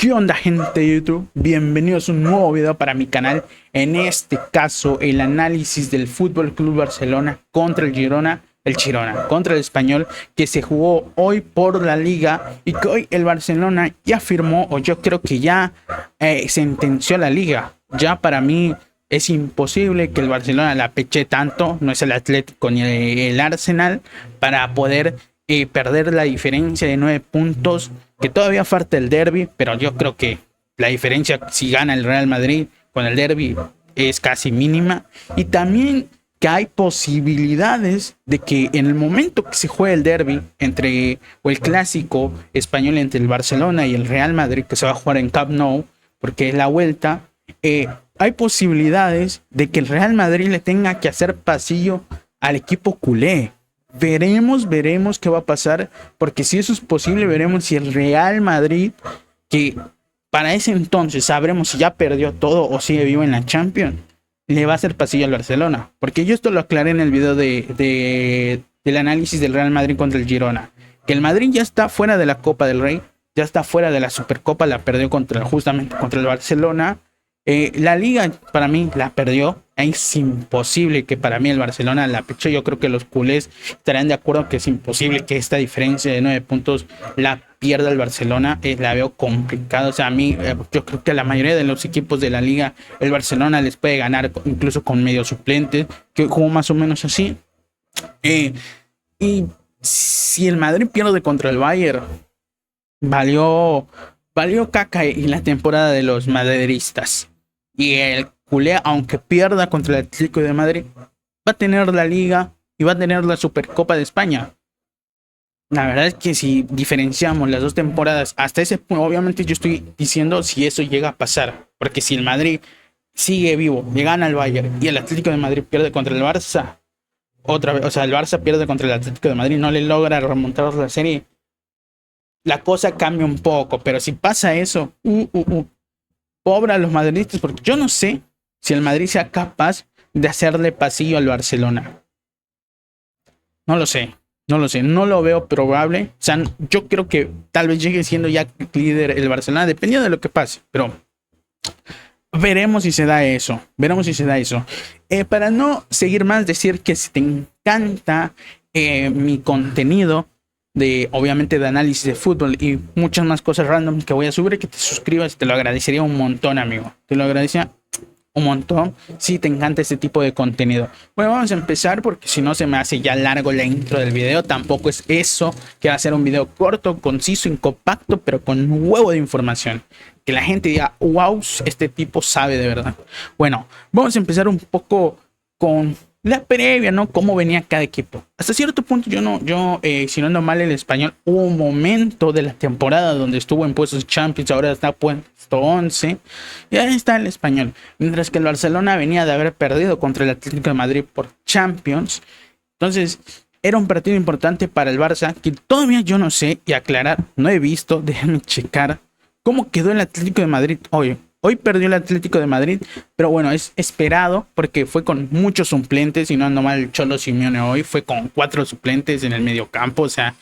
¿Qué onda, gente de YouTube? Bienvenidos a un nuevo video para mi canal. En este caso, el análisis del Fútbol Club Barcelona contra el Girona, contra el Español, que se jugó hoy por la Liga y que hoy el Barcelona ya firmó, o yo creo que ya sentenció la Liga. Ya para mí es imposible que el Barcelona la peche tanto, no es el Atlético ni el Arsenal, para poder perder la diferencia de 9 puntos, que todavía falta el derbi, pero yo creo que la diferencia si gana el Real Madrid con el derbi es casi mínima. Y también que hay posibilidades de que en el momento que se juegue el derbi o el clásico español entre el Barcelona y el Real Madrid, que se va a jugar en Camp Nou porque es la vuelta, hay posibilidades de que el Real Madrid le tenga que hacer pasillo al equipo culé. Veremos qué va a pasar, porque si eso es posible, veremos si el Real Madrid, que para ese entonces sabremos si ya perdió todo o sigue vivo en la Champions, le va a hacer pasillo al Barcelona. Porque yo esto lo aclaré en el video del análisis del Real Madrid contra el Girona, que el Madrid ya está fuera de la Copa del Rey, ya está fuera de la Supercopa, la perdió justamente contra el Barcelona. La Liga para mí la perdió. Es imposible que para mí el Barcelona la peche. Yo creo que los culés estarán de acuerdo que es imposible que esta diferencia de 9 puntos la pierda el Barcelona. La veo complicado. O sea, a mí yo creo que a la mayoría de los equipos de la Liga el Barcelona les puede ganar incluso con medio suplente, que jugó más o menos así. Y si el Madrid pierde contra el Bayern, valió caca y la temporada de los madridistas. Y el culé, aunque pierda contra el Atlético de Madrid, va a tener la Liga y va a tener la Supercopa de España. La verdad es que si diferenciamos las dos temporadas hasta ese punto, obviamente yo estoy diciendo si eso llega a pasar, porque si el Madrid sigue vivo, le gana al Bayern y el Atlético de Madrid pierde contra el Barça, otra vez, o sea, el Barça pierde contra el Atlético de Madrid, no le logra remontar la serie, la cosa cambia un poco. Pero si pasa eso, pobre a los madridistas, porque yo no sé si el Madrid sea capaz de hacerle pasillo al Barcelona. No lo sé, no lo veo probable. O sea, yo creo que tal vez llegue siendo ya líder el Barcelona, dependiendo de lo que pase, pero veremos si se da eso. Para no seguir más, decir que si te encanta mi contenido obviamente de análisis de fútbol y muchas más cosas random que voy a subir, que te suscribas, te lo agradecería un montón, amigo. Te lo agradecería un montón si te encanta este tipo de contenido. Bueno, vamos a empezar, porque si no se me hace ya largo la intro del video. Tampoco es eso, quiero hacer un video corto, conciso y compacto, pero con un huevo de información, que la gente diga, wow, este tipo sabe de verdad. Bueno, vamos a empezar un poco con la previa, ¿no? Cómo venía cada equipo. Hasta cierto punto si no ando mal el Español, hubo un momento de la temporada donde estuvo en puestos Champions, ahora está puesto 11. Y ahí está el Español. Mientras que el Barcelona venía de haber perdido contra el Atlético de Madrid por Champions. Entonces, era un partido importante para el Barça, que todavía yo no sé, y aclarar, no he visto, déjenme checar cómo quedó el Atlético de Madrid hoy. Hoy perdió el Atlético de Madrid, pero bueno, es esperado porque fue con muchos suplentes. Y no ando mal, el Cholo Simeone hoy fue con 4 suplentes en el mediocampo. O sea,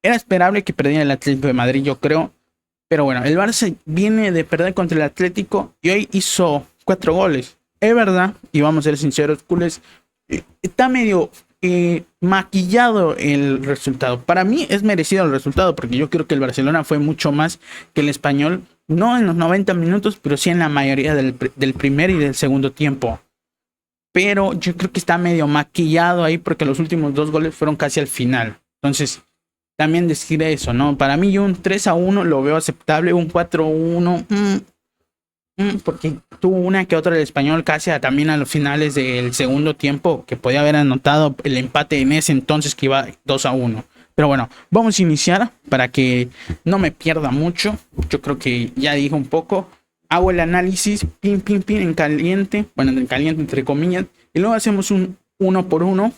era esperable que perdiera el Atlético de Madrid, yo creo. Pero bueno, el Barça viene de perder contra el Atlético y hoy hizo 4 goles. Es verdad, y vamos a ser sinceros, culés, está medio maquillado el resultado. Para mí es merecido el resultado, porque yo creo que el Barcelona fue mucho más que el Español. No en los 90 minutos, pero sí en la mayoría del primer y del segundo tiempo. Pero yo creo que está medio maquillado ahí, porque los últimos 2 goles fueron casi al final. Entonces, también decir eso, ¿no? Para mí, yo un 3-1 lo veo aceptable. Un 4-1, porque tuvo una que otra del Español casi también a los finales del segundo tiempo, que podía haber anotado el empate en ese entonces, que iba 2-1. Pero bueno, vamos a iniciar para que no me pierda mucho. Yo creo que ya dije un poco. Hago el análisis, en caliente. Bueno, en caliente entre comillas. Y luego hacemos un 1 por 1.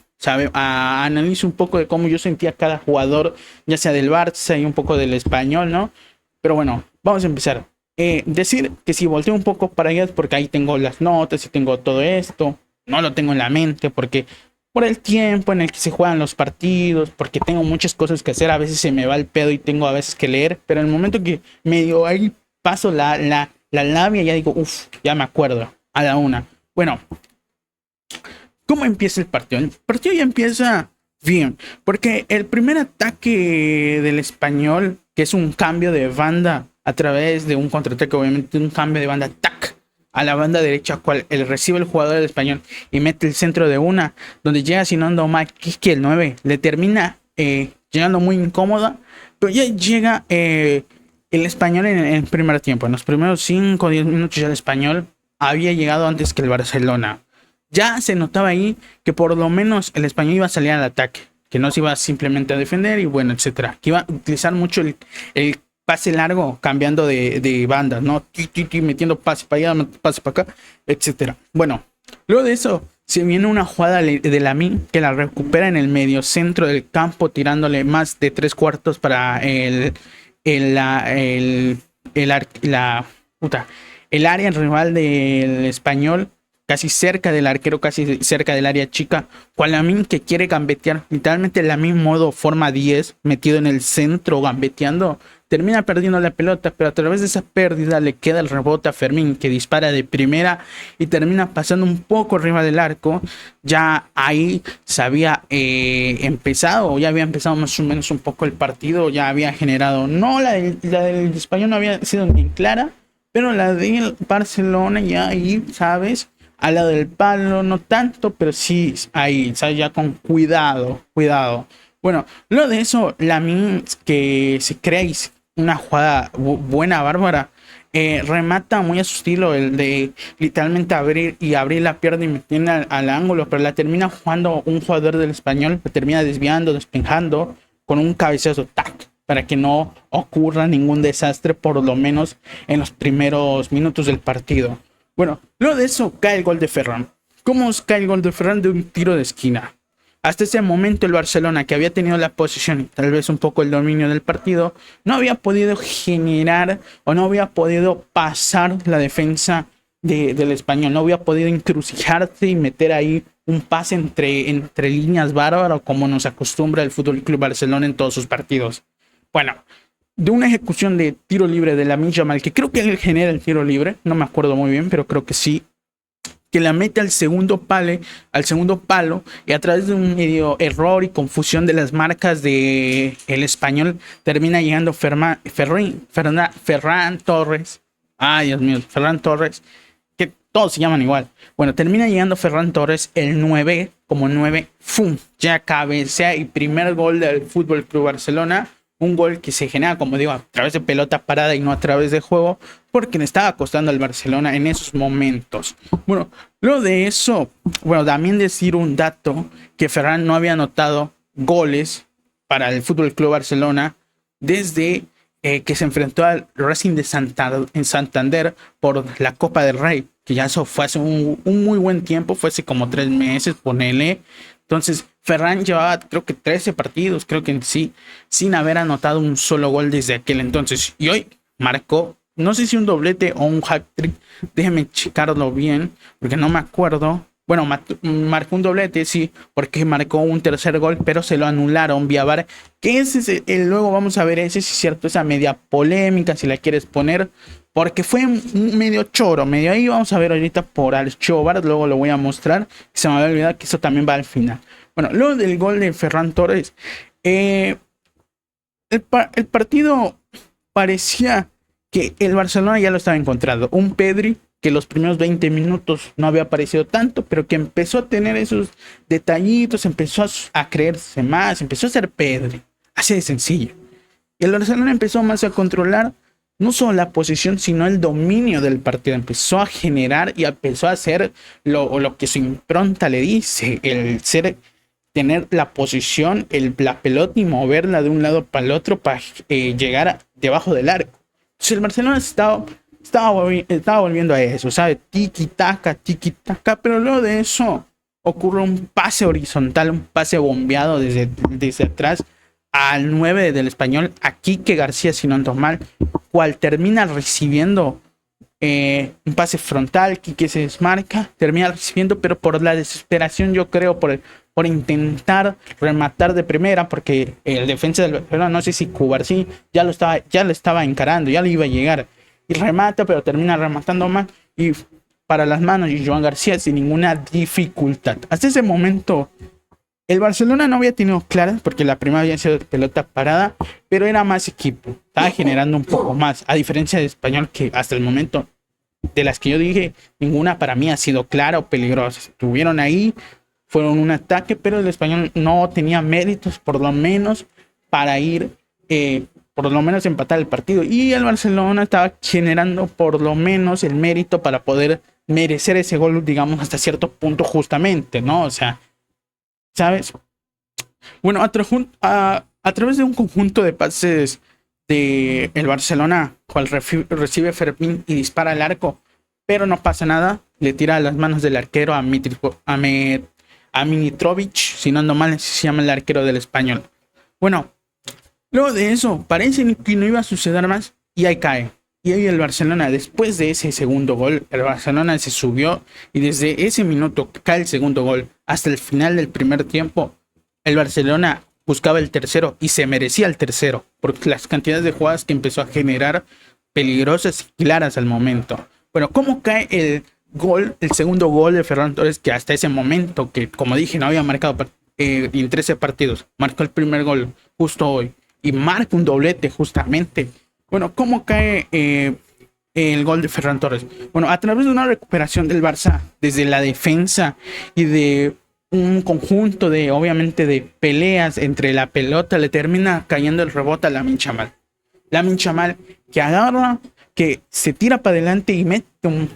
Analizo un poco de cómo yo sentía cada jugador, ya sea del Barça y un poco del Español, ¿no? Pero bueno, vamos a empezar. Decir que si volteo un poco para allá, porque ahí tengo las notas y tengo todo esto. No lo tengo en la mente porque por el tiempo en el que se juegan los partidos, porque tengo muchas cosas que hacer, a veces se me va el pedo y tengo a veces que leer, pero en el momento que medio ahí paso la labia y ya digo, uff, ya me acuerdo, a la una. Bueno, ¿cómo empieza el partido? El partido ya empieza bien, porque el primer ataque del Español, que es un cambio de banda a través de un contraataque, obviamente un cambio de banda, tac, a la banda derecha, cual recibe el jugador del Español y mete el centro de una, donde llega Sinando Mac, que el 9, le termina llegando muy incómoda, pero ya llega el Español en el primer tiempo. En los primeros 5 o 10 minutos ya el Español había llegado antes que el Barcelona. Ya se notaba ahí que por lo menos el Español iba a salir al ataque, que no se iba simplemente a defender y bueno, etcétera. Que iba a utilizar mucho el pase largo, cambiando de bandas, ¿no? Metiendo pase para allá, pase para acá, etcétera. Bueno, luego de eso se viene una jugada de Lamine que la recupera en el medio centro del campo, tirándole más de 3/4 para el área rival del Español, casi cerca del arquero, casi cerca del área chica. Cual Lamine, que quiere gambetear, literalmente Lamine modo forma 10, metido en el centro, gambeteando, termina perdiendo la pelota, pero a través de esa pérdida le queda el rebote a Fermín, que dispara de primera y termina pasando un poco arriba del arco. Ya ahí se había empezado, o ya había empezado más o menos un poco el partido, ya había generado, no, la del Español no había sido ni clara, pero la del Barcelona ya ahí, ¿sabes? Al lado del palo, no tanto, pero sí ahí, ¿sabes? Ya con cuidado. Bueno, luego de eso, Lamine, que se crea una jugada buena, bárbara, remata muy a su estilo, el de literalmente abrir la pierna y meterla al ángulo, pero la termina jugando un jugador del Español, la termina desviando, despejando con un cabezazo, tac, para que no ocurra ningún desastre, por lo menos en los primeros minutos del partido. Bueno, luego de eso cae el gol de Ferran. ¿Cómo cae el gol de Ferran? De un tiro de esquina. Hasta ese momento el Barcelona, que había tenido la posición y tal vez un poco el dominio del partido, no había podido generar o no había podido pasar la defensa del Español. No había podido encrucijarse y meter ahí un pase entre líneas bárbaro, como nos acostumbra el Fútbol Club Barcelona en todos sus partidos. Bueno, de una ejecución de tiro libre de Lamine Yamal, que creo que él genera el tiro libre, no me acuerdo muy bien, pero creo que sí, que la mete al segundo palo, y a través de un medio error y confusión de las marcas de el Español termina llegando Ferran Torres. Ay, Dios mío, Ferran Torres, que todos se llaman igual. Bueno, termina llegando Ferran Torres, el 9, como 9, ¡fum! Ya cabecea y primer gol del Fútbol Club Barcelona. Un gol que se genera, como digo, a través de pelota parada y no a través de juego, porque le estaba costando al Barcelona en esos momentos. Bueno, luego de eso, bueno, también decir un dato, que Ferran no había anotado goles para el Fútbol Club Barcelona desde que se enfrentó al Racing de Santander por la Copa del Rey, que ya eso fue hace un muy buen tiempo, fue hace como 3 meses, ponele. Entonces, Ferran llevaba creo que 13 partidos, creo que sí, sin haber anotado un solo gol desde aquel entonces. Y hoy marcó, no sé si un doblete o un hat-trick, déjeme checarlo bien, porque no me acuerdo. Bueno, marcó un doblete, sí, porque marcó un tercer gol, pero se lo anularon vía VAR. Que ese es luego vamos a ver ese, si es cierto, esa media polémica, si la quieres poner, porque fue medio choro, medio ahí. Vamos a ver ahorita por al VAR, luego lo voy a mostrar. Se me había olvidado que eso también va al final. Bueno, luego del gol de Ferran Torres, el partido parecía que el Barcelona ya lo estaba encontrando. Un Pedri que los primeros 20 minutos no había aparecido tanto, pero que empezó a tener esos detallitos, empezó a creerse más, empezó a ser Pedri, así de sencillo. Y el Barcelona empezó más a controlar no solo la posición, sino el dominio del partido. Empezó a generar y empezó a hacer lo que su impronta le dice, el tener la posición, la pelota y moverla de un lado para el otro para llegar debajo del arco. Entonces el Barcelona estaba volviendo a eso, ¿sabe? Tiki-taka, pero luego de eso ocurre un pase horizontal, un pase bombeado desde atrás al 9 del Español, a Quique García, si no ando mal, cual termina recibiendo un pase frontal. Quique se desmarca, termina recibiendo, pero por la desesperación, yo creo, por intentar rematar de primera, porque el defensa del Barcelona, no sé si Cubarsí ya lo estaba encarando, ya le iba a llegar. y remata, pero termina rematando mal y para las manos y Joan García sin ninguna dificultad. Hasta ese momento el Barcelona no había tenido claras porque la primera había sido de pelota parada, pero era más equipo, estaba generando un poco más, a diferencia de Español que hasta el momento de las que yo dije, ninguna para mí ha sido clara o peligrosa. Estuvieron ahí, fueron un ataque, pero el Español no tenía méritos por lo menos para ir, por lo menos empatar el partido. Y el Barcelona estaba generando por lo menos el mérito para poder merecer ese gol, digamos, hasta cierto punto justamente, ¿no? O sea, ¿sabes? Bueno, a través de un conjunto de pases de el Barcelona, cual recibe Fermín y dispara al arco, pero no pasa nada, le tira a las manos del arquero a Mitrovic, si no ando mal, se llama el arquero del Español. Bueno, luego de eso, parece que no iba a suceder más, y ahí cae. Y ahí el Barcelona, después de ese segundo gol, el Barcelona se subió, y desde ese minuto que cae el segundo gol hasta el final del primer tiempo, el Barcelona buscaba el tercero y se merecía el tercero, porque las cantidades de jugadas que empezó a generar peligrosas y claras al momento. Bueno, ¿cómo cae el gol, el segundo gol de Ferran Torres, que hasta ese momento, que como dije no había marcado en 13 partidos, marcó el primer gol justo hoy y marca un doblete justamente? Bueno, ¿cómo cae el gol de Ferran Torres? Bueno, a través de una recuperación del Barça desde la defensa y de un conjunto de, obviamente, de peleas entre la pelota, le termina cayendo el rebote a Lamine Yamal, que agarra, que se tira para adelante y mete un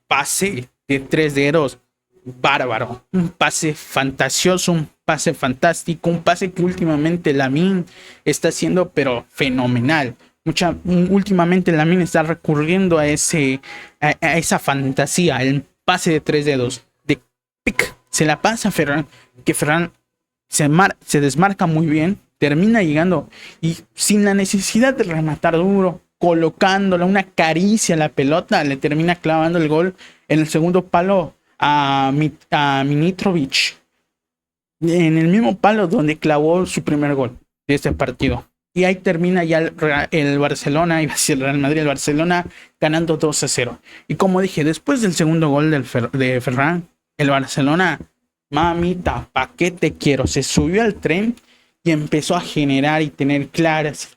pase de 3 dedos bárbaro, un pase fantasioso, un pase fantástico, un pase que últimamente Lamine está haciendo pero fenomenal. Últimamente Lamine está recurriendo a esa fantasía, el pase de 3 dedos, de pick, se la pasa a Ferran, que Ferran se desmarca muy bien, termina llegando y sin la necesidad de rematar duro, colocándola una caricia a la pelota, le termina clavando el gol en el segundo palo a Mitrovic, en el mismo palo donde clavó su primer gol de este partido. Y ahí termina ya el Barcelona, iba a decir el Real Madrid, el Barcelona ganando 2-0. Y como dije, después del segundo gol de Ferran, el Barcelona, mamita, ¿pa' qué te quiero? Se subió al tren y empezó a generar y tener claras.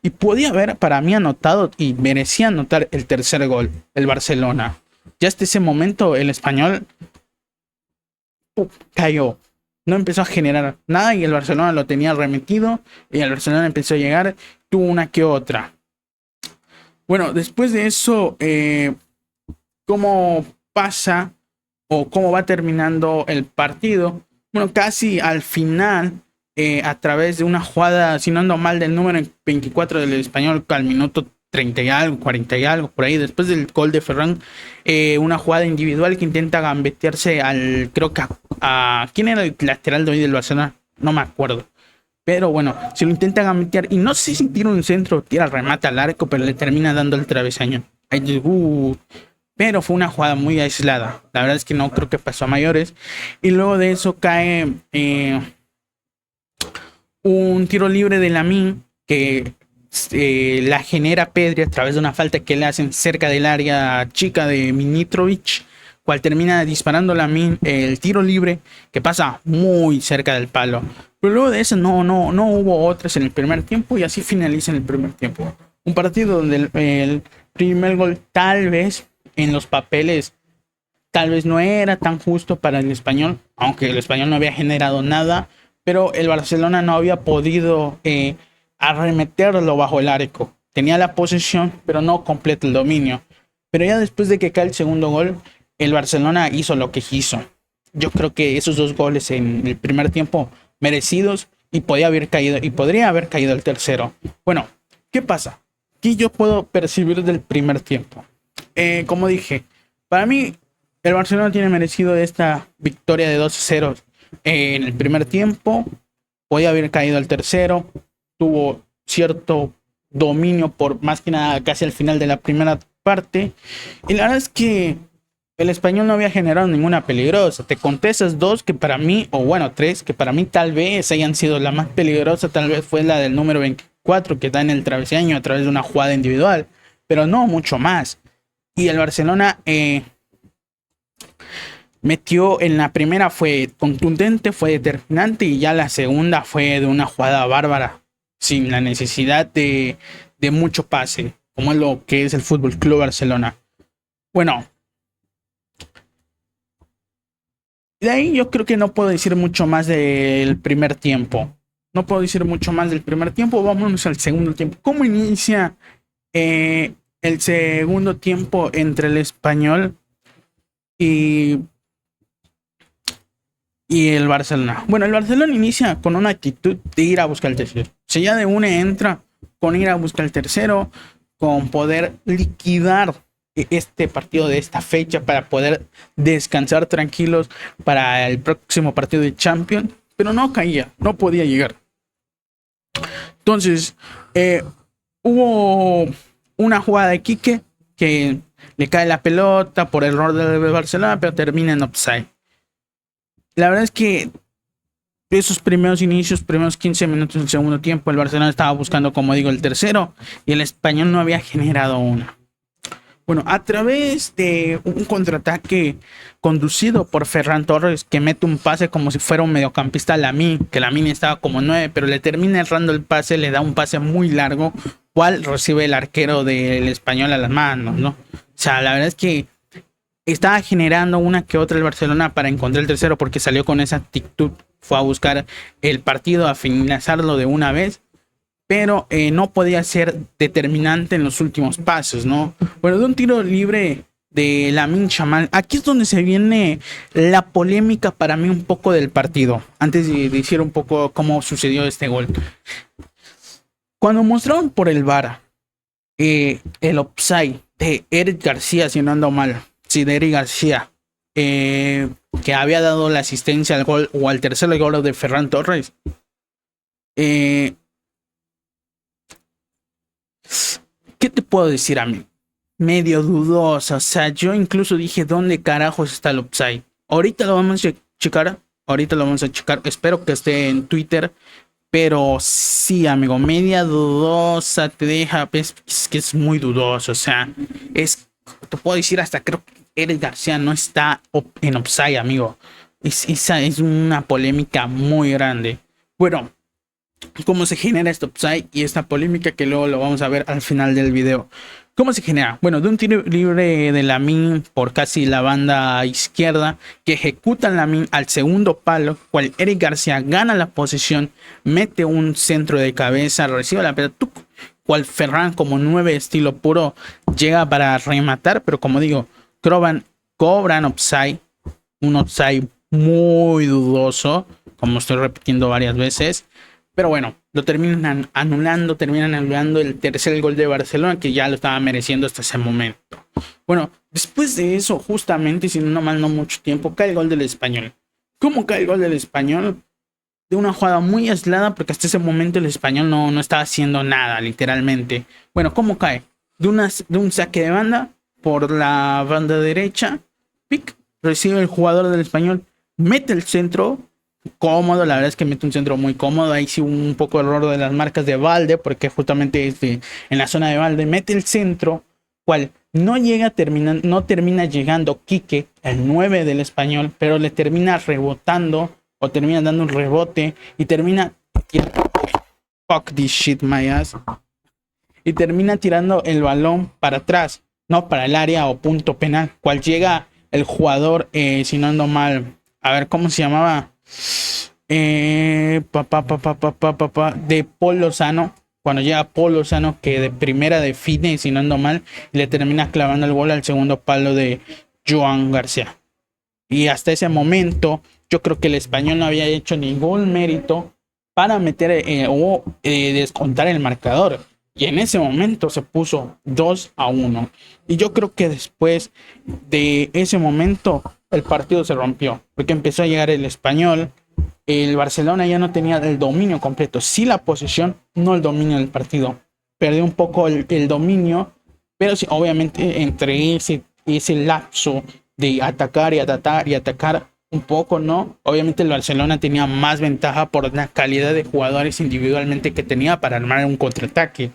Y podía haber para mí anotado y merecía anotar el tercer gol, el Barcelona. Ya hasta ese momento el Español cayó. No empezó a generar nada y el Barcelona lo tenía remetido y el Barcelona empezó a llegar, tuvo una que otra. Bueno, después de eso, ¿cómo pasa o cómo va terminando el partido? Bueno, casi al final, a través de una jugada, si no ando mal, del número 24 del Español al minuto 30 y algo, 40 y algo, por ahí, después del gol de Ferran, una jugada individual que intenta gambetearse creo que ¿quién era el lateral de hoy del Barcelona? No me acuerdo. Pero bueno, se lo intenta gambetear y no sé si tira un centro o tira remata al arco, pero le termina dando el travesaño. Pero fue una jugada muy aislada. La verdad es que no creo que pasó a mayores. Y luego de eso cae un tiro libre de Lamine que la genera Pedri a través de una falta que le hacen cerca del área chica de Mitrovic, cual termina disparando Lamine el tiro libre que pasa muy cerca del palo. Pero luego de eso no hubo otras en el primer tiempo y así finaliza en el primer tiempo. Un partido donde el primer gol tal vez en los papeles tal vez no era tan justo para el Español, aunque el Español no había generado nada, pero el Barcelona no había podido arremeterlo bajo el arco. Tenía la posesión, pero no completa el dominio. Pero ya después de que cae el segundo gol, el Barcelona hizo lo que quiso. Yo creo que esos dos goles en el primer tiempo merecidos y podría haber caído el tercero. Bueno, ¿qué pasa? ¿Qué yo puedo percibir del primer tiempo? Como dije, para mí el Barcelona tiene merecido esta victoria de 2-0 en el primer tiempo. Podía haber caído el tercero. Tuvo cierto dominio por más que nada casi al final de la primera parte. Y la verdad es que el Español no había generado ninguna peligrosa. Te conté esas dos que para mí, o bueno, tres, que para mí tal vez hayan sido la más peligrosa. Tal vez fue la del número 24 que da en el travesaño a través de una jugada individual. pero no mucho más. Y el Barcelona metió en la primera, fue contundente, fue determinante, y ya la segunda fue de una jugada bárbara, sin la necesidad de mucho pase, como es lo que es el Fútbol Club Barcelona. Bueno, de ahí yo creo que no puedo decir mucho más del primer tiempo. No puedo decir mucho más del primer tiempo. Vámonos al segundo tiempo. ¿Cómo inicia el segundo tiempo entre el Español y el Barcelona? Bueno, el Barcelona inicia con una actitud de ir a buscar el tercero. Si ya de una entra con ir a buscar el tercero, con poder liquidar este partido de esta fecha para poder descansar tranquilos para el próximo partido de Champions, pero no caía, no podía llegar. Entonces, hubo una jugada de Quique que le cae la pelota por error del Barcelona, pero termina en offside. La verdad es que esos primeros inicios, primeros 15 minutos del segundo tiempo, el Barcelona estaba buscando, como digo, el tercero, y el Español no había generado una. Bueno, a través de un contraataque conducido por Ferran Torres, que mete un pase como si fuera un mediocampista a Lamine, que Lamine estaba como 9, pero le termina errando el pase, le da un pase muy largo, cual recibe el arquero del Español a las manos, ¿no? O sea, la verdad es que estaba generando una que otra el Barcelona para encontrar el tercero, porque salió con esa actitud, fue a buscar el partido, a finalizarlo de una vez, pero no podía ser determinante en los últimos pasos, ¿no? Bueno, de un tiro libre de Lamine Yamal, aquí es donde se viene la polémica para mí un poco del partido, antes de decir un poco cómo sucedió este gol. Cuando mostraron por el VAR el offside de Eric García, si no ando mal, sí, de Eric García, que había dado la asistencia al gol o al tercer gol de Ferran Torres, ¿qué te puedo decir a mí? Medio dudosa, o sea, yo incluso dije, ¿dónde carajos está el offside? Ahorita lo vamos a checar, espero que esté en Twitter, pero sí, amigo, media dudosa, te deja, es que es muy dudoso, o sea, te puedo decir hasta creo que Eric García no está en offside, amigo. Esa es una polémica muy grande. Bueno, ¿cómo se genera este offside y esta polémica que luego lo vamos a ver al final del video? ¿Cómo se genera? Bueno, de un tiro libre de Lamine por casi la banda izquierda, que ejecutan Lamine al segundo palo, cual Eric García gana la posición, mete un centro de cabeza, recibe la pelota, cual Ferran como 9 estilo puro llega para rematar, pero como digo, cobran offside, un offside muy dudoso, como estoy repitiendo varias veces. Pero bueno, lo terminan anulando el tercer gol de Barcelona, que ya lo estaba mereciendo hasta ese momento. Bueno, después de eso, justamente, si no mal no mucho tiempo, cae el gol del Español. ¿Cómo cae el gol del Español? De una jugada muy aislada, porque hasta ese momento el Español no estaba haciendo nada, literalmente. Bueno, ¿cómo cae? De un saque de banda por la banda derecha. Pic, recibe el jugador del Español, mete el centro. Cómodo, la verdad es que mete un centro muy cómodo. Ahí sí un poco de error de las marcas de Valde, porque justamente en la zona de Valde mete el centro, cual no termina llegando Quique, el 9 del Español, pero le termina rebotando o termina dando un rebote y termina fuck this shit my ass, y termina tirando el balón para atrás, no para el área o punto penal, cual llega el jugador, si no ando mal, a ver cómo se llamaba, de Paul Lozano. Cuando llega Paul Lozano, que de primera define, si no ando mal, y le termina clavando el gol al segundo palo de Joan García. Y hasta ese momento yo creo que el Español no había hecho ningún mérito para meter o descontar el marcador, y en ese momento se puso 2-1, y yo creo que después de ese momento el partido se rompió, porque empezó a llegar el Español. El Barcelona ya no tenía el dominio completo, sí la posesión, no el dominio del partido. Perdió un poco el dominio, pero sí, obviamente entre ese lapso de atacar y atacar un poco, ¿no? Obviamente el Barcelona tenía más ventaja por la calidad de jugadores individualmente que tenía para armar un contraataque.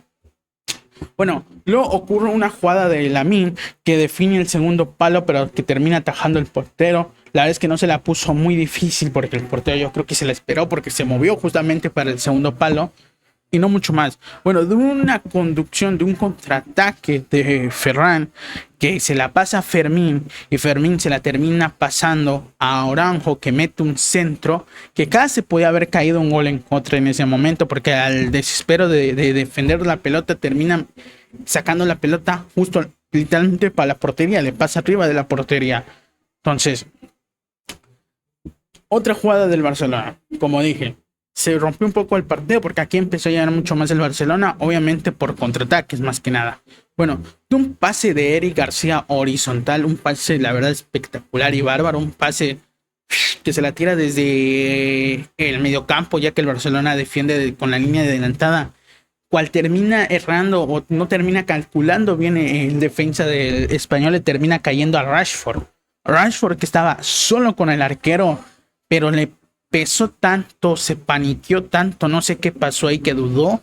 Bueno, luego ocurre una jugada de Lamine que define el segundo palo, pero que termina atajando el portero. La verdad es que no se la puso muy difícil porque el portero yo creo que se la esperó porque se movió justamente para el segundo palo y no mucho más. Bueno, de una conducción, de un contraataque de Ferran que se la pasa a Fermín y Fermín se la termina pasando a Oranjo que mete un centro que casi podía haber caído un gol en contra en ese momento porque al desespero de defender la pelota termina sacando la pelota justo literalmente para la portería, le pasa arriba de la portería. Entonces, otra jugada del Barcelona, como dije, se rompió un poco el partido porque aquí empezó a llegar mucho más el Barcelona, obviamente por contraataques más que nada. Bueno, de un pase de Eric García horizontal, un pase la verdad espectacular y bárbaro, un pase que se la tira desde el mediocampo ya que el Barcelona defiende con la línea de adelantada, cual termina errando o no termina calculando bien el defensa del Español, le termina cayendo a Rashford. Rashford que estaba solo con el arquero, pero le pesó tanto, se paniqueó tanto, no sé qué pasó ahí que dudó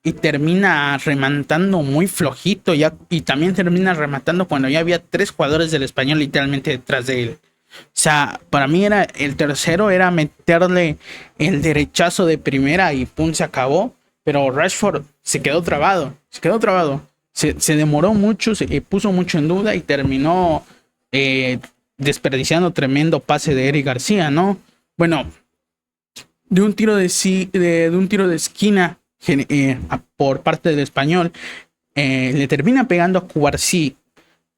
y termina rematando muy flojito ya, y también termina rematando cuando ya había 3 jugadores del Español literalmente detrás de él. O sea, para mí era el tercero, era meterle el derechazo de primera y pum, se acabó. Pero Rashford se quedó trabado, se demoró mucho, se puso mucho en duda y terminó desperdiciando tremendo pase de Eric García, ¿no? Bueno, de un tiro de un tiro de esquina por parte del Español, le termina pegando a Cubarsí,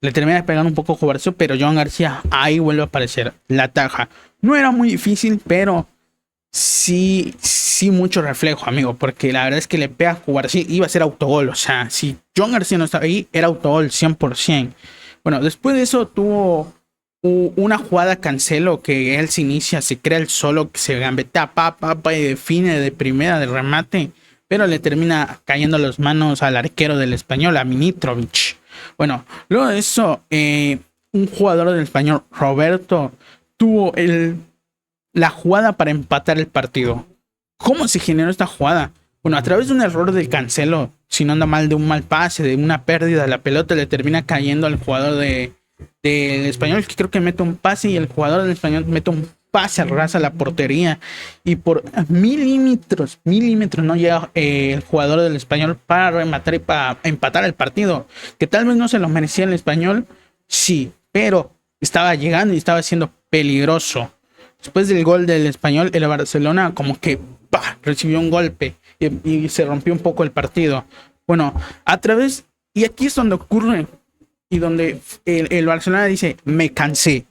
le termina pegando un poco a Cubarsí, pero Joan García ahí vuelve a aparecer, la taja. No era muy difícil, pero sí, sí, mucho reflejo, amigo, porque la verdad es que le pega a Cubarsí, iba a ser autogol, o sea, si Joan García no estaba ahí, era autogol 100%. Bueno, después de eso tuvo una jugada Cancelo que él se inicia, se crea el solo, que se gambetea, y define de primera de remate, pero le termina cayendo las manos al arquero del Español, a Mitrovic. Bueno, luego de eso, un jugador del Español, Roberto, tuvo la jugada para empatar el partido. ¿Cómo se generó esta jugada? Bueno, a través de un error del Cancelo, si no anda mal, de un mal pase, de una pérdida de la pelota, le termina cayendo al jugador del Español, que creo que mete un pase, y el jugador del Español mete un pase al ras a la portería, y por milímetros no llega el jugador del Español para rematar y para empatar el partido, que tal vez no se lo merecía el Español, sí, pero estaba llegando y estaba siendo peligroso. Después del gol del Español, el Barcelona como que recibió un golpe y se rompió un poco el partido. Bueno, y aquí es donde ocurre y donde el Barcelona dice, me cansé,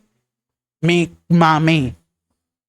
me mamé,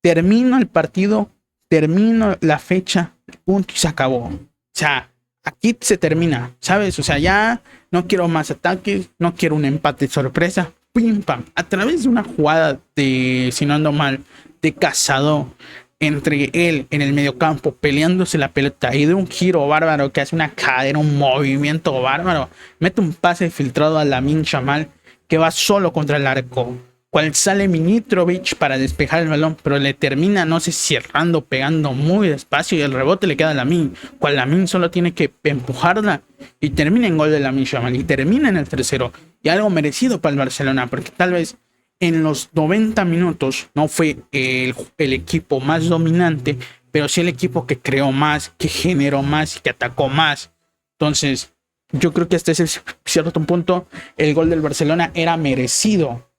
termino el partido, termino la fecha, punto y se acabó. O sea, aquí se termina, ¿sabes? O sea, ya no quiero más ataques, no quiero un empate sorpresa. Pim, pam. A través de una jugada de, si no ando mal, de Casado entre él en el mediocampo peleándose la pelota y de un giro bárbaro que hace una cadera, un movimiento bárbaro, mete un pase filtrado a Lamine Yamal que va solo contra el arco, cual sale Mitrovic para despejar el balón, pero le termina, no sé, cerrando, pegando muy despacio y el rebote le queda a Lamine, cual Lamine solo tiene que empujarla y termina en gol de Lamine Yamal y termina en el tercero, y algo merecido para el Barcelona, porque tal vez en los 90 minutos no fue el equipo más dominante, pero sí el equipo que creó más, que generó más y que atacó más. Entonces, yo creo que hasta ese cierto punto el gol del Barcelona era merecido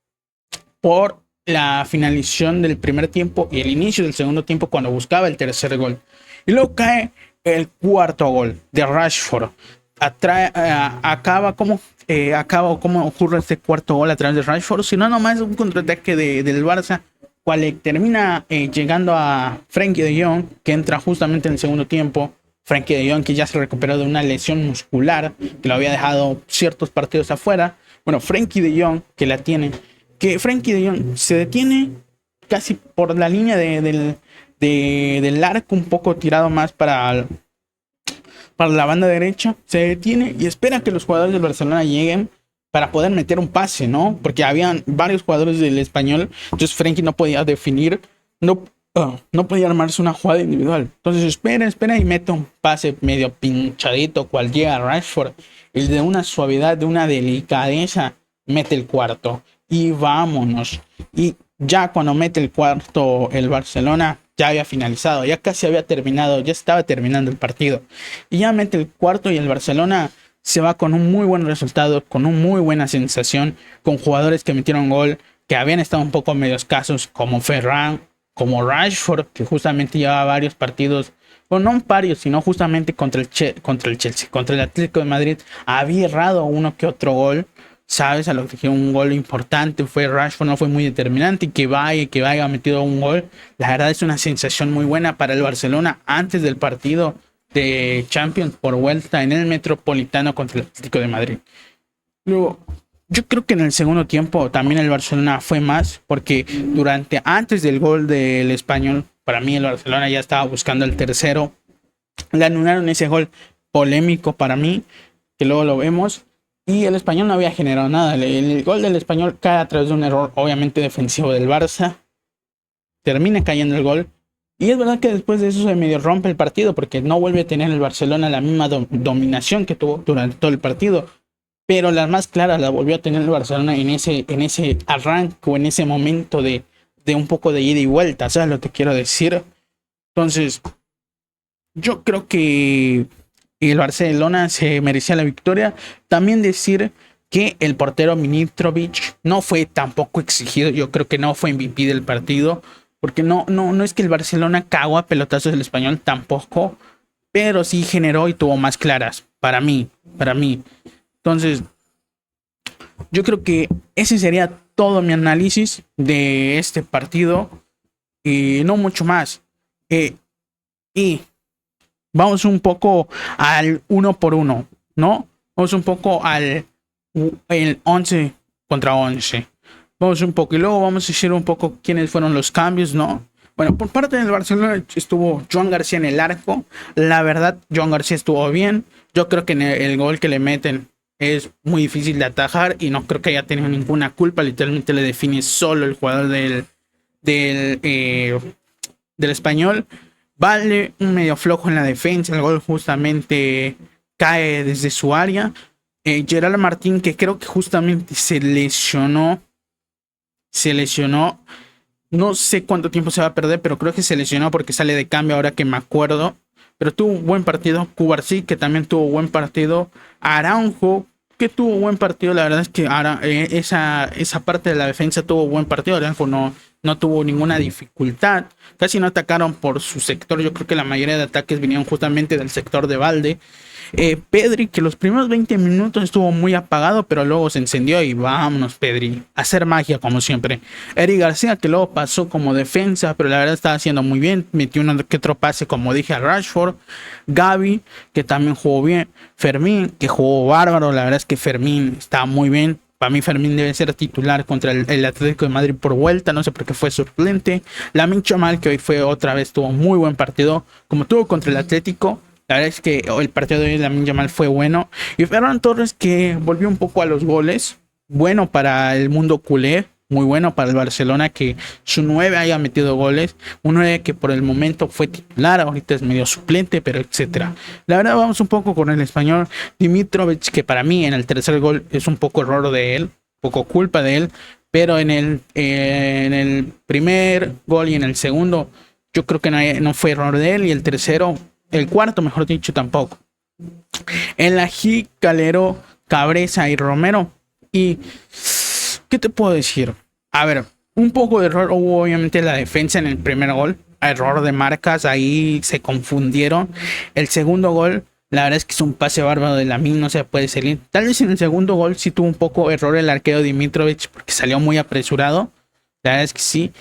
por la finalización del primer tiempo y el inicio del segundo tiempo cuando buscaba el tercer gol. Y luego cae el cuarto gol de Rashford. Acaba como ocurre este cuarto gol a través de Rashford, sino nomás un contraataque del Barça, cual termina llegando a Frenkie de Jong, que entra justamente en el segundo tiempo. Frenkie de Jong, que ya se recuperó de una lesión muscular que lo había dejado ciertos partidos afuera. Bueno, Frenkie de Jong, que la tiene, que Frenkie de Jong se detiene casi por la línea del arco, un poco tirado más para la banda derecha, se detiene y espera que los jugadores del Barcelona lleguen para poder meter un pase, ¿no? Porque habían varios jugadores del Español, entonces Frenkie no podía definir, no podía armarse una jugada individual. Entonces espera y mete un pase medio pinchadito, cual llega a Rashford y de una suavidad, de una delicadeza, mete el cuarto y vámonos. Y ya cuando mete el cuarto el Barcelona, ya había finalizado, ya casi había terminado, ya estaba terminando el partido. Y ya mete el cuarto y el Barcelona se va con un muy buen resultado, con una muy buena sensación, con jugadores que metieron gol, que habían estado un poco medio escasos, como Ferran, como Rashford, que justamente llevaba varios partidos, bueno, no varios, sino justamente contra el Chelsea, contra el Atlético de Madrid, había errado uno que otro gol. Sabes, a lo que un gol importante fue Rashford, no fue muy determinante, y que vaya metido un gol, la verdad es una sensación muy buena para el Barcelona antes del partido de Champions por vuelta en el Metropolitano contra el Atlético de Madrid. Luego, yo creo que en el segundo tiempo también el Barcelona fue más, porque antes del gol del Español, para mí el Barcelona ya estaba buscando el tercero, le anularon ese gol polémico para mí, que luego lo vemos. Y el Español no había generado nada. El gol del Español cae a través de un error, obviamente defensivo del Barça. Termina cayendo el gol. Y es verdad que después de eso se medio rompe el partido, porque no vuelve a tener el Barcelona la misma dominación que tuvo durante todo el partido. Pero las más claras la volvió a tener el Barcelona en ese arranque o en ese momento de un poco de ida y vuelta. ¿Sabes lo que quiero decir? Entonces, yo creo que el Barcelona se merecía la victoria. También decir que el portero Mitrovic no fue tampoco exigido. Yo creo que no fue MVP del partido, porque no es que el Barcelona cagó a pelotazos del Español, tampoco, pero sí generó y tuvo más claras para mí. Entonces, yo creo que ese sería todo mi análisis de este partido y no mucho más. Y vamos un poco al 1-por-1, ¿no? Vamos un poco al el 11 contra 11. Vamos un poco y luego vamos a decir un poco quiénes fueron los cambios, ¿no? Bueno, por parte del Barcelona estuvo Joan García en el arco. La verdad, Joan García estuvo bien. Yo creo que el gol que le meten es muy difícil de atajar y no creo que haya tenido ninguna culpa. Literalmente le define solo el jugador del Español. Vale, un medio flojo en la defensa. El gol justamente cae desde su área. Gerard Martín, que creo que justamente se lesionó. No sé cuánto tiempo se va a perder, pero creo que se lesionó porque sale de cambio ahora que me acuerdo. Pero tuvo un buen partido. Cubarsí, que también tuvo buen partido. Araujo, que tuvo buen partido. La verdad es que esa parte de la defensa tuvo buen partido. Araujo no tuvo ninguna dificultad. Casi no atacaron por su sector. Yo creo que la mayoría de ataques vinieron justamente del sector de Valde. Pedri, que los primeros 20 minutos estuvo muy apagado, pero luego se encendió y vámonos, Pedri, a hacer magia como siempre. Eric García, que luego pasó como defensa, pero la verdad estaba haciendo muy bien. Metió uno que otro pase, como dije, a Rashford. Gavi, que también jugó bien. Fermín, que jugó bárbaro. La verdad es que Fermín está muy bien. Para mí Fermín debe ser titular contra el Atlético de Madrid por vuelta. No sé por qué fue suplente. Lamine Yamal, que hoy fue otra vez, tuvo muy buen partido. Como tuvo contra el Atlético. La verdad es que el partido de hoy Lamine Yamal fue bueno. Y Ferran Torres, que volvió un poco a los goles. Bueno para el mundo culé. Muy bueno para el Barcelona que su 9 haya metido goles. Un 9 que por el momento fue titular. Ahorita es medio suplente, pero etcétera. La verdad, vamos un poco con el español. Dimitrovic, que para mí en el tercer gol es un poco error de él. Un poco culpa de él. Pero en el primer gol y en el segundo, yo creo que no fue error de él. Y el cuarto, mejor dicho, tampoco. En la G, Calero, Cabreza y Romero. Y ¿qué te puedo decir? A ver, un poco de error hubo obviamente la defensa en el primer gol. Error de marcas, ahí se confundieron. El segundo gol, la verdad es que es un pase bárbaro de Lamine, no se puede salir. Tal vez en el segundo gol sí tuvo un poco error el arquero Dimitrovic porque salió muy apresurado. La verdad es que sí.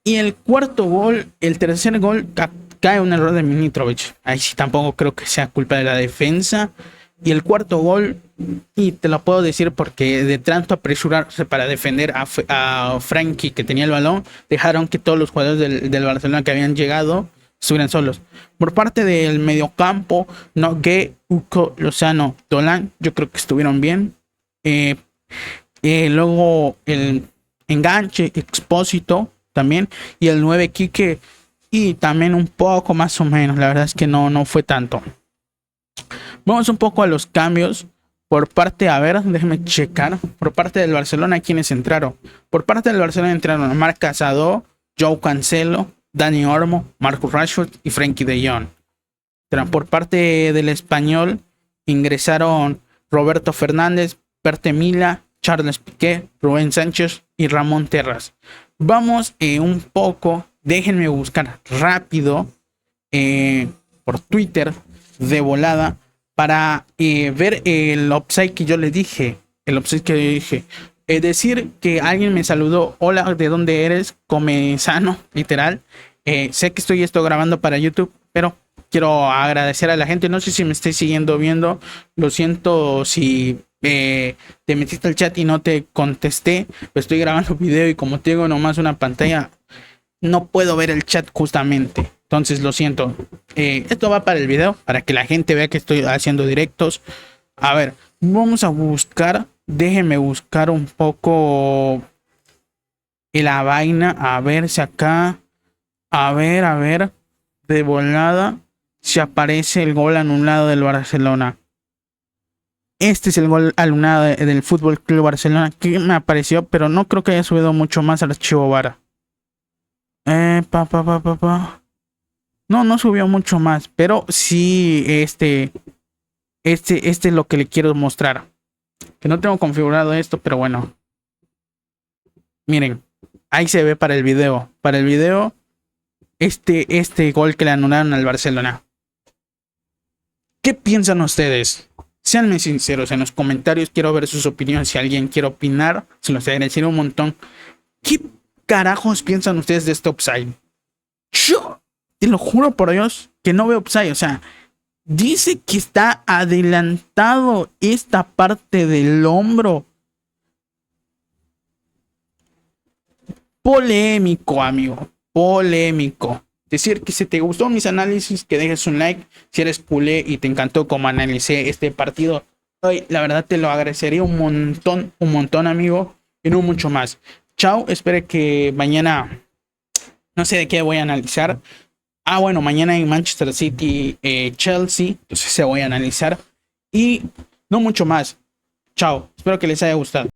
Y el cuarto gol, el tercer gol, cae un error de Mitrovic. Ahí sí tampoco creo que sea culpa de la defensa. Y el cuarto gol, y te lo puedo decir porque de tanto apresurarse para defender a Frankie, que tenía el balón, dejaron que todos los jugadores del Barcelona que habían llegado estuvieran solos. Por parte del mediocampo, Nogué, Uco, Lozano, Dolan, yo creo que estuvieron bien. Luego el enganche, Expósito también. Y el 9, Quique. Y también un poco más o menos. La verdad es que no fue tanto. Vamos un poco a los cambios. Por parte, a ver, déjenme checar. Por parte del Barcelona, ¿quiénes entraron? Por parte del Barcelona entraron Marc Casado, Joao Cancelo, Dani Olmo, Marcus Rashford y Frenkie de Jong. Por parte del Español ingresaron Roberto Fernández, Berté Milá, Charles Piqué, Rubén Sánchez y Ramón Terras. Vamos un poco, déjenme buscar rápido por Twitter de volada para ver el offside que yo le dije. El offside que yo dije. Decir que alguien me saludó. Hola, ¿de dónde eres? Come sano, literal. Sé que estoy grabando para YouTube, pero quiero agradecer a la gente. No sé si me estáis siguiendo viendo. Lo siento si te metiste al chat y no te contesté. Pues estoy grabando video y como tengo nomás una pantalla, no puedo ver el chat justamente. Entonces lo siento. Esto va para el video, para que la gente vea que estoy haciendo directos. A ver, vamos a buscar. Déjenme buscar un poco la vaina. A ver si acá. A ver. De volada. Si aparece el gol anulado del Barcelona. Este es el gol anulado del Fútbol Club Barcelona. Que me apareció, pero no creo que haya subido mucho más al archivo VAR. No subió mucho más, pero sí este es lo que le quiero mostrar. Que no tengo configurado esto, pero bueno. Miren, ahí se ve para el video. Para el video, este gol que le anularon al Barcelona. ¿Qué piensan ustedes? Seanme sinceros en los comentarios. Quiero ver sus opiniones. Si alguien quiere opinar, se los agradeceré un montón. ¿Qué carajos piensan ustedes de este offside? Yo te lo juro por Dios que no veo offside. O sea, dice que está adelantado esta parte del hombro. Polémico, amigo. Polémico. Decir que si te gustó mis análisis, que dejes un like. Si eres culé y te encantó cómo analicé este partido, hoy la verdad te lo agradecería un montón, amigo. Y no mucho más. Chao, espero que mañana, no sé de qué voy a analizar. Bueno, mañana hay Manchester City, Chelsea, entonces se voy a analizar. Y no mucho más. Chao, espero que les haya gustado.